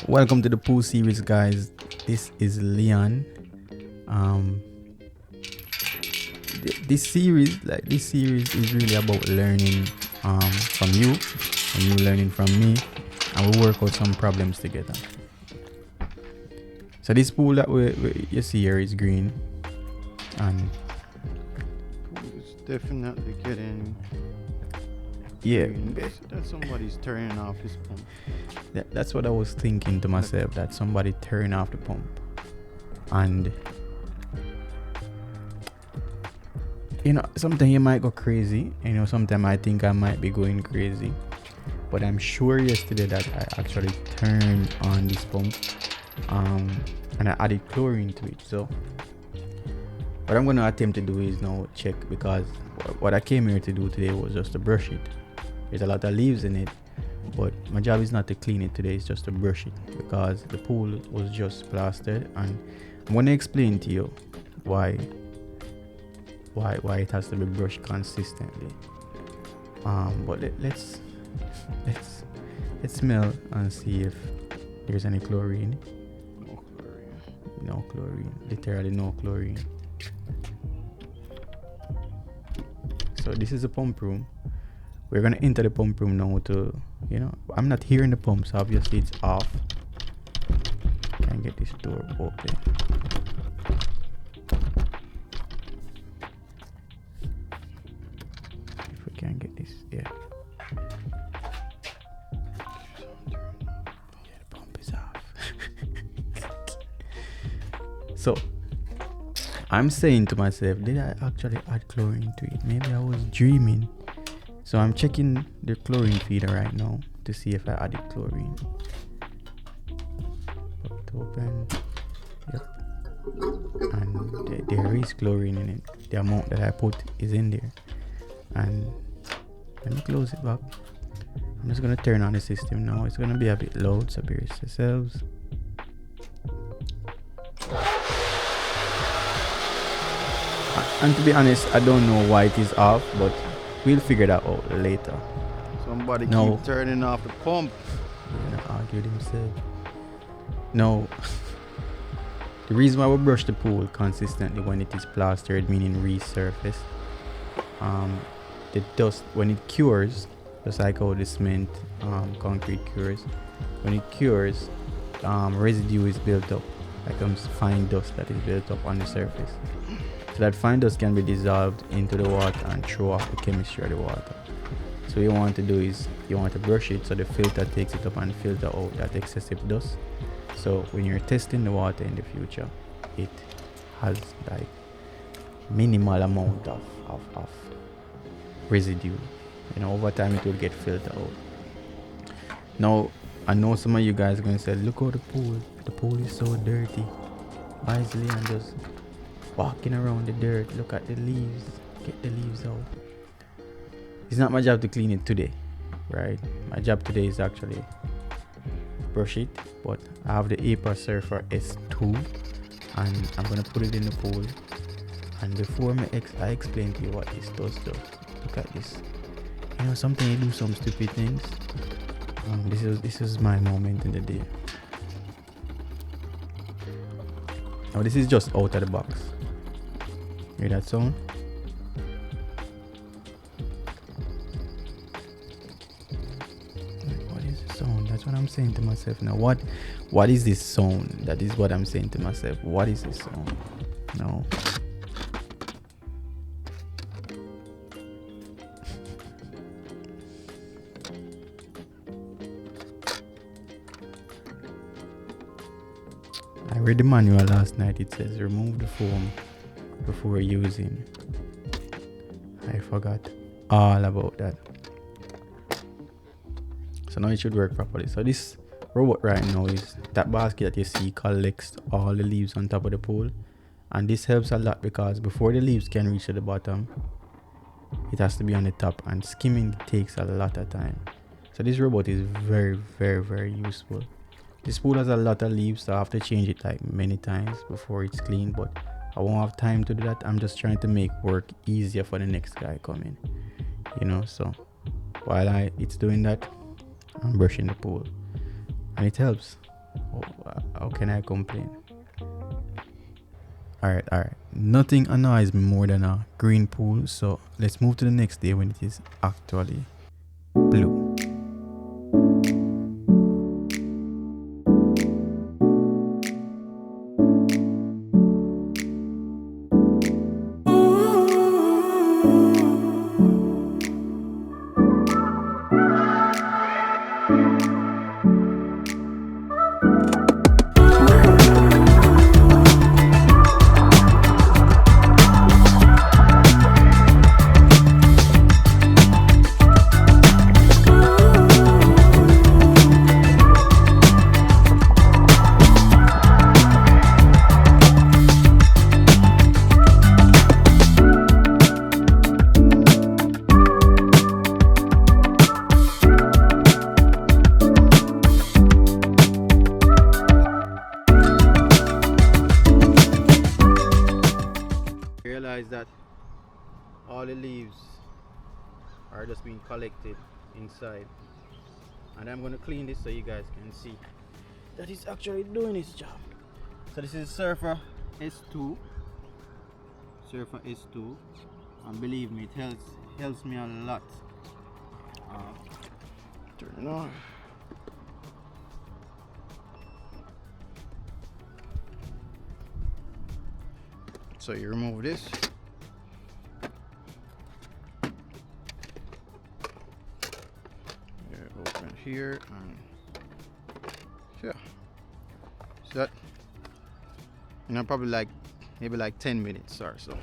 Welcome to the pool series, guys. This is Leon. This series is really about learning from you, and you learning from me, and we work out some problems together. So this pool that you see here is green, and it's definitely getting. yeah, That somebody's turning off his pump. that's what I was thinking to myself, that somebody turned off the pump. And sometimes you might go crazy. Sometimes I think I might be going crazy, but I'm sure yesterday that I actually turned on this pump, and I added chlorine to it. So what I'm going to attempt to do is now check, because what I came here to do today was just to brush it. There's a lot of leaves in it, but my job is not to clean it today, it's just to brush it, because the pool was just plastered, and I'm going to explain to you why it has to be brushed consistently. But let's smell and see if there's any chlorine. No chlorine. Literally no chlorine. So this is a pump room. We're gonna enter the pump room now to, I'm not hearing the pump, so obviously it's off. Can't get this door open. If we can get this, yeah. Yeah, the pump is off. So I'm saying to myself, did I actually add chlorine to it? Maybe I was dreaming. So I'm checking the chlorine feeder right now to see if I added chlorine. Pop it open. Yep. And there is chlorine in it. The amount that I put is in there. And let me close it back. I'm just gonna turn on the system now. It's gonna be a bit loud, so brace yourselves. And to be honest, I don't know why it is off, but we'll figure that out later. Somebody keep turning off the pump. He's gonna argue with himself. No. The reason why we brush the pool consistently when it is plastered, meaning resurfaced, the dust, when it cures, just like how the cement concrete cures, when it cures, residue is built up, like fine dust that is built up on the surface. So that fine dust can be dissolved into the water and throw off the chemistry of the water. So what you want to do is you want to brush it so the filter takes it up and filter out that excessive dust. So when you're testing the water in the future, it has like minimal amount of residue. Over time it will get filtered out. Now I know some of you guys are going to say, look how the pool is so dirty. Why is Leon just walking around the dirt? Look at the leaves. Get the leaves out. It's not my job to clean it today, right? My job today is actually brush it, but I have the Aper Surfer S2 and I'm gonna put it in the pool. And before I explain to you what this does though, look at this. Sometimes you do some stupid things. This is my moment in the day. Now this is just out of the box. Hear that sound? What is the sound? That's what I'm saying to myself now. What is this sound? That is what I'm saying to myself. What is this sound? No. I read the manual last night. It says remove the foam before using. I forgot all about that. So now it should work properly. So this robot right now is that basket that you see collects all the leaves on top of the pool, and this helps a lot because before the leaves can reach to the bottom, it has to be on the top, and skimming takes a lot of time. So this robot is very, very, very useful. This pool has a lot of leaves, so I have to change it like many times before it's clean, but I won't have time to do that. I'm just trying to make work easier for the next guy coming, so while it's doing that, I'm brushing the pool. and it helps. How can I complain? Alright. Nothing annoys me more than a green pool, so let's move to the next day when it is actually blue. Realize that all the leaves are just being collected inside, and I'm going to clean this so you guys can see that it's actually doing its job. So this is Surfer S2, and believe me, it helps me a lot. Turn it on. So you remove this. You open here and yeah. So that, probably maybe 10 minutes or so.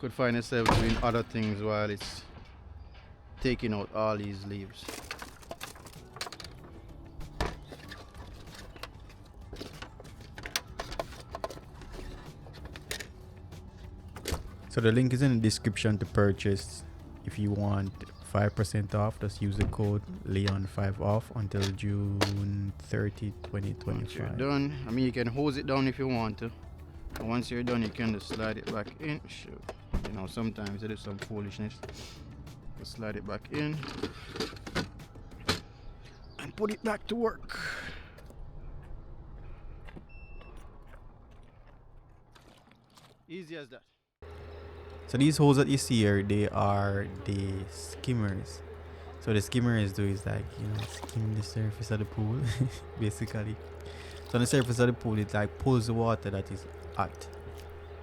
Could find yourself doing other things while it's taking out all these leaves. So the link is in the description to purchase. If you want 5% off, just use the code Leon5off until June 30, 2025. Once you're done, you can hose it down if you want to. And once you're done, you can just slide it back in. Shoot. Sometimes it is some foolishness. Just slide it back in and put it back to work. Easy as that. So these holes that you see here, they are the skimmers. So the skimmers do is skim the surface of the pool, basically. So on the surface of the pool, it pulls the water that is at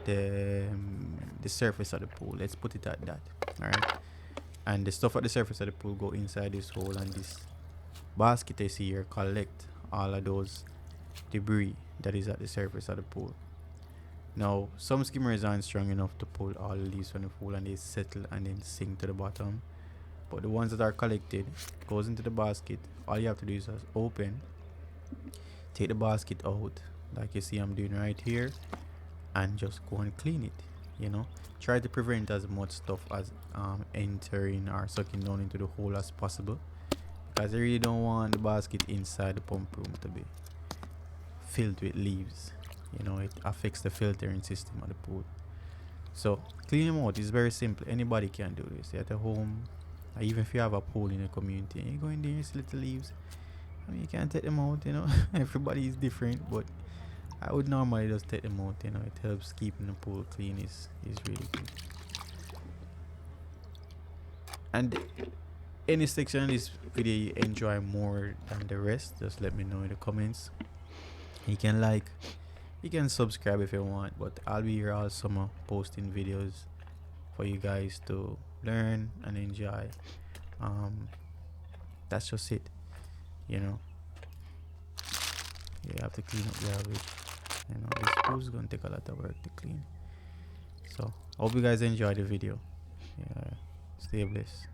the surface of the pool. Let's put it at that. Alright. And the stuff at the surface of the pool go inside this hole, and this basket you see here collect all of those debris that is at the surface of the pool. Now, some skimmers aren't strong enough to pull all the leaves from the pool, and they settle and then sink to the bottom. But the ones that are collected goes into the basket. All you have to do is just open, take the basket out, like you see I'm doing right here, and just go and clean it. Try to prevent as much stuff as entering or sucking down into the hole as possible, because I really don't want the basket inside the pump room to be filled with leaves. It affects the filtering system of the pool. So clean them out is very simple. Anybody can do this. You're at a home, or even if you have a pool in a community and you go in there, you see little leaves, you can't take them out. Everybody is different, but I would normally just take them out. It helps keeping the pool clean is really good. And any section of this video you enjoy more than the rest, just let me know in the comments. You can subscribe if you want, but I'll be here all summer posting videos for you guys to learn and enjoy. That's just it. You have to clean up garbage. This pool is gonna take a lot of work to clean. So I hope you guys enjoy the video. Stay blessed.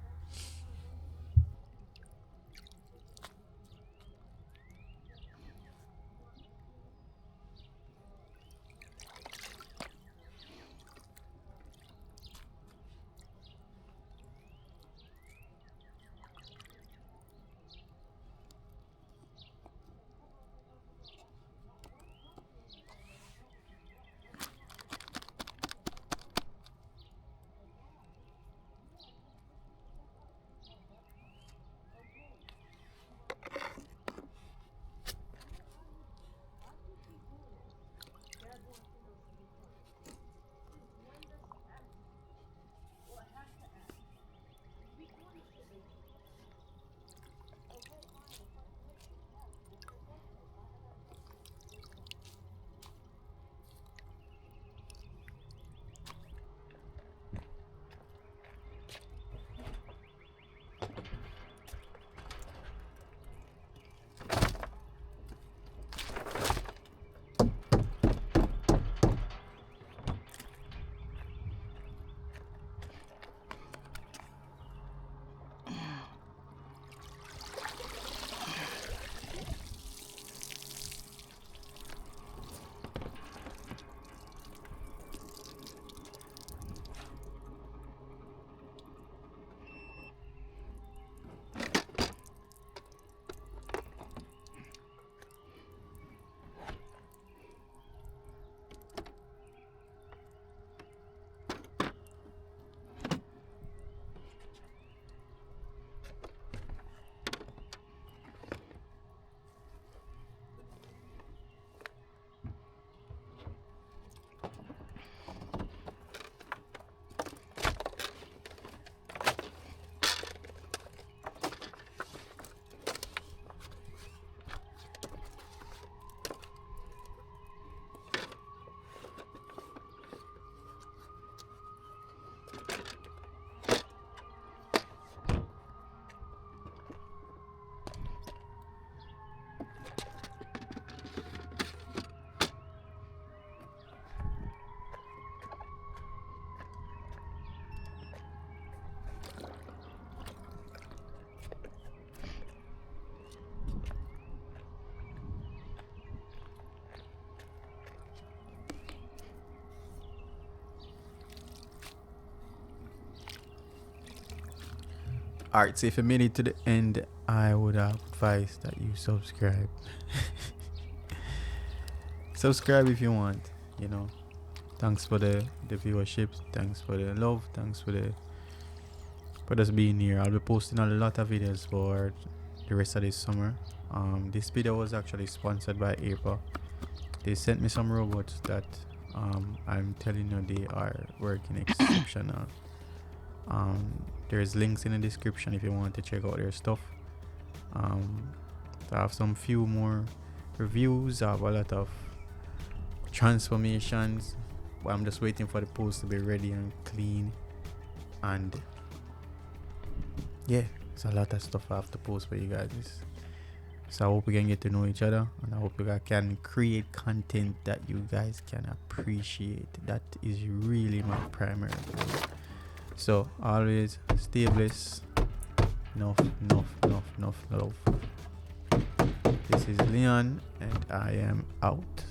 Alright, so if you made it to the end, I would advise that you subscribe. Subscribe if you want, you know. Thanks for the viewership, thanks for the love, thanks for just being here. I'll be posting a lot of videos for the rest of this summer. This video was actually sponsored by April. They sent me some robots that I'm telling you they are working exceptional. There's links in the description if you want to check out their stuff. I have some few more reviews. I have a lot of transformations, but I'm just waiting for the post to be ready and clean. And yeah, it's a lot of stuff I have to post for you guys. So I hope we can get to know each other, and I hope we can create content that you guys can appreciate. That is really my primary goal. So always stay blessed. Enough love. This is Leon, and I am out.